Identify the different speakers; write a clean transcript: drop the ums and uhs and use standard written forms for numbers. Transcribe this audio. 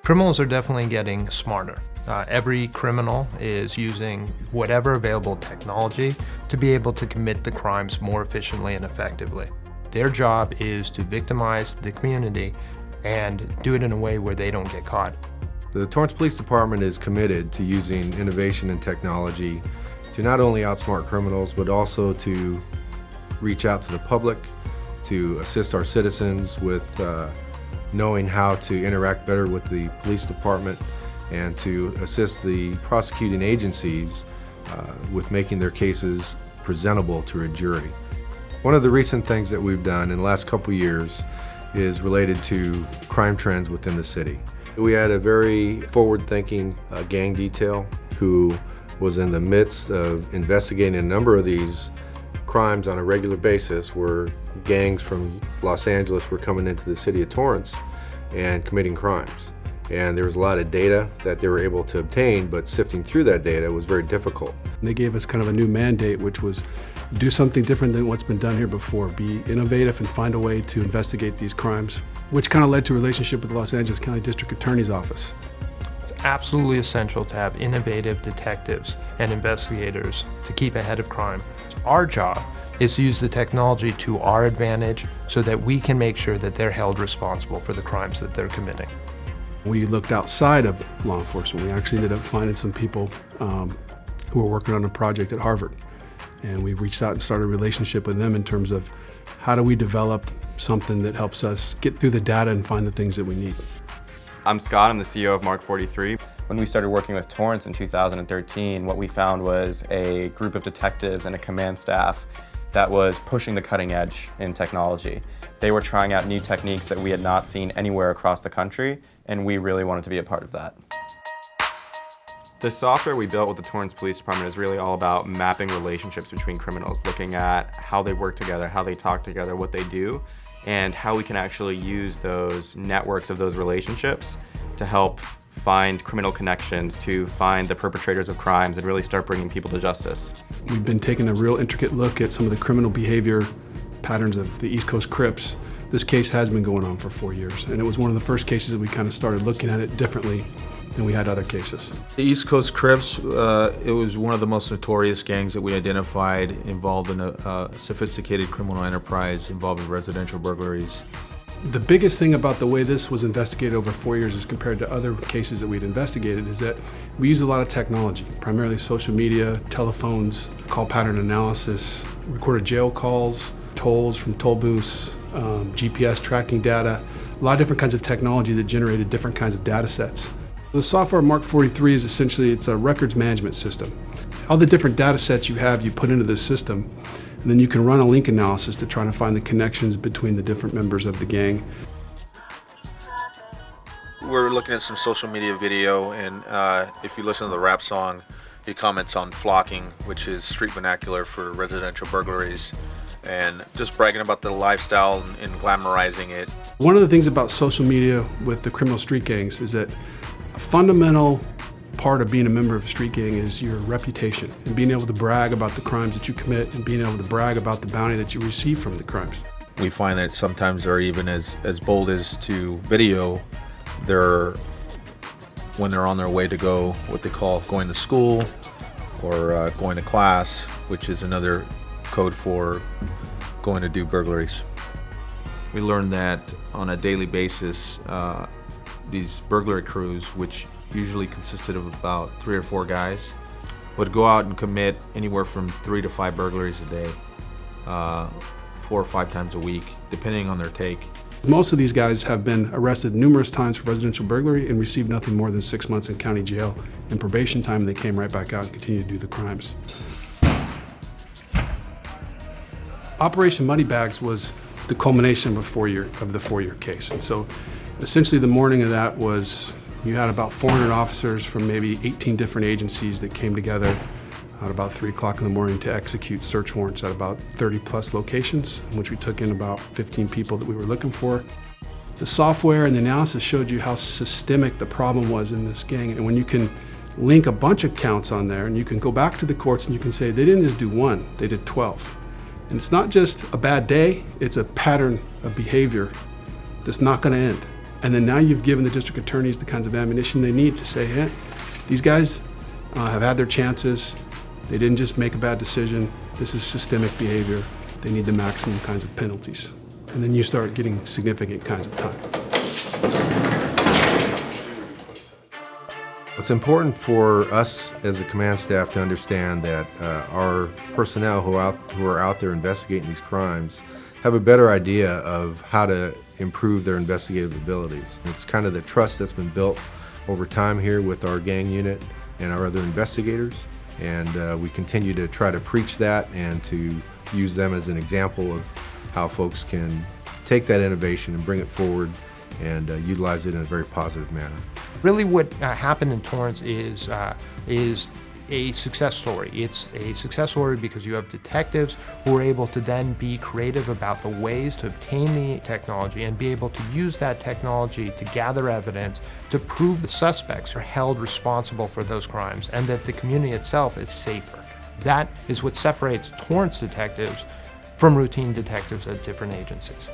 Speaker 1: Criminals are definitely getting smarter. Every criminal is using whatever available technology to be able to commit the crimes more efficiently and effectively. Their job is to victimize the community and do it in a way where they don't get caught.
Speaker 2: The Torrance Police Department is committed to using innovation and technology to not only outsmart criminals, but also to reach out to the public, to assist our citizens with knowing how to interact better with the police department, and to assist the prosecuting agencies with making their cases presentable to a jury. One of the recent things that we've done in the last couple years is related to crime trends within the city. We had a very forward-thinking gang detail who was in the midst of investigating a number of these crimes on a regular basis, where gangs from Los Angeles were coming into the city of Torrance and committing crimes. And there was a lot of data that they were able to obtain, but sifting through that data was very difficult.
Speaker 3: They gave us kind of a new mandate, which was do something different than what's been done here before, be innovative and find a way to investigate these crimes, which kind of led to a relationship with the Los Angeles County District Attorney's Office.
Speaker 1: It's absolutely essential to have innovative detectives and investigators to keep ahead of crime. Our job is to use the technology to our advantage so that we can make sure that they're held responsible for the crimes that they're committing.
Speaker 3: We looked outside of law enforcement. We actually ended up finding some people who were working on a project at Harvard. And we reached out and started a relationship with them in terms of how do we develop something that helps us get through the data and find the things that we need.
Speaker 4: I'm Scott, I'm the CEO of Mark 43. When we started working with Torrance in 2013, what we found was a group of detectives and a command staff that was pushing the cutting edge in technology. They were trying out new techniques that we had not seen anywhere across the country, and we really wanted to be a part of that. The software we built with the Torrance Police Department is really all about mapping relationships between criminals, looking at how they work together, how they talk together, what they do, and how we can actually use those networks of those relationships to help find criminal connections, to find the perpetrators of crimes, and really start bringing people to justice.
Speaker 3: We've been taking a real intricate look at some of the criminal behavior patterns of the East Coast Crips. This case has been going on for 4 years, and it was one of the first cases that we kind of started looking at it differently than we had other cases.
Speaker 5: The East Coast Crips, it was one of the most notorious gangs that we identified involved in a sophisticated criminal enterprise involving residential burglaries.
Speaker 3: The biggest thing about the way this was investigated over 4 years as compared to other cases that we'd investigated is that we used a lot of technology, primarily social media, telephones, call pattern analysis, recorded jail calls, tolls from toll booths, GPS tracking data, a lot of different kinds of technology that generated different kinds of data sets. The software Mark 43 is essentially, it's a records management system. All the different data sets you have, you put into this system, and then you can run a link analysis to try to find the connections between the different members of the gang.
Speaker 6: We're looking at some social media video, and if you listen to the rap song, it comments on flocking, which is street vernacular for residential burglaries, and just bragging about the lifestyle and glamorizing it.
Speaker 3: One of the things about social media with the criminal street gangs is that a fundamental part of being a member of a street gang is your reputation and being able to brag about the crimes that you commit and being able to brag about the bounty that you receive from the crimes.
Speaker 6: We find that sometimes they're even as bold as to video when they're on their way to go, what they call going to school or going to class, which is another code for going to do burglaries.
Speaker 5: We learned that on a daily basis, these burglary crews, which usually consisted of about 3 or 4 guys, would go out and commit anywhere from 3 to 5 burglaries a day, 4 or 5 times a week, depending on their take.
Speaker 3: Most of these guys have been arrested numerous times for residential burglary and received nothing more than 6 months in county jail. In probation time, they came right back out and continued to do the crimes. Operation Moneybags was the culmination of the 4-year case. And so essentially the morning of that was, you had about 400 officers from maybe 18 different agencies that came together at about 3 o'clock in the morning to execute search warrants at about 30 plus locations, in which we took in about 15 people that we were looking for. The software and the analysis showed you how systemic the problem was in this gang. And when you can link a bunch of counts on there and you can go back to the courts and you can say they didn't just do 1, they did 12. And it's not just a bad day, it's a pattern of behavior that's not going to end. And then now you've given the district attorneys the kinds of ammunition they need to say, hey, these guys have had their chances. They didn't just make a bad decision. This is systemic behavior. They need the maximum kinds of penalties. And then you start getting significant kinds of time.
Speaker 2: It's important for us as a command staff to understand that our personnel who are out there investigating these crimes have a better idea of how to improve their investigative abilities. It's kind of the trust that's been built over time here with our gang unit and our other investigators, and we continue to try to preach that and to use them as an example of how folks can take that innovation and bring it forward and utilize it in a very positive manner.
Speaker 1: Really what happened in Torrance is a success story. It's a success story because you have detectives who are able to then be creative about the ways to obtain the technology and be able to use that technology to gather evidence to prove the suspects are held responsible for those crimes and that the community itself is safer. That is what separates Torrance detectives from routine detectives at different agencies.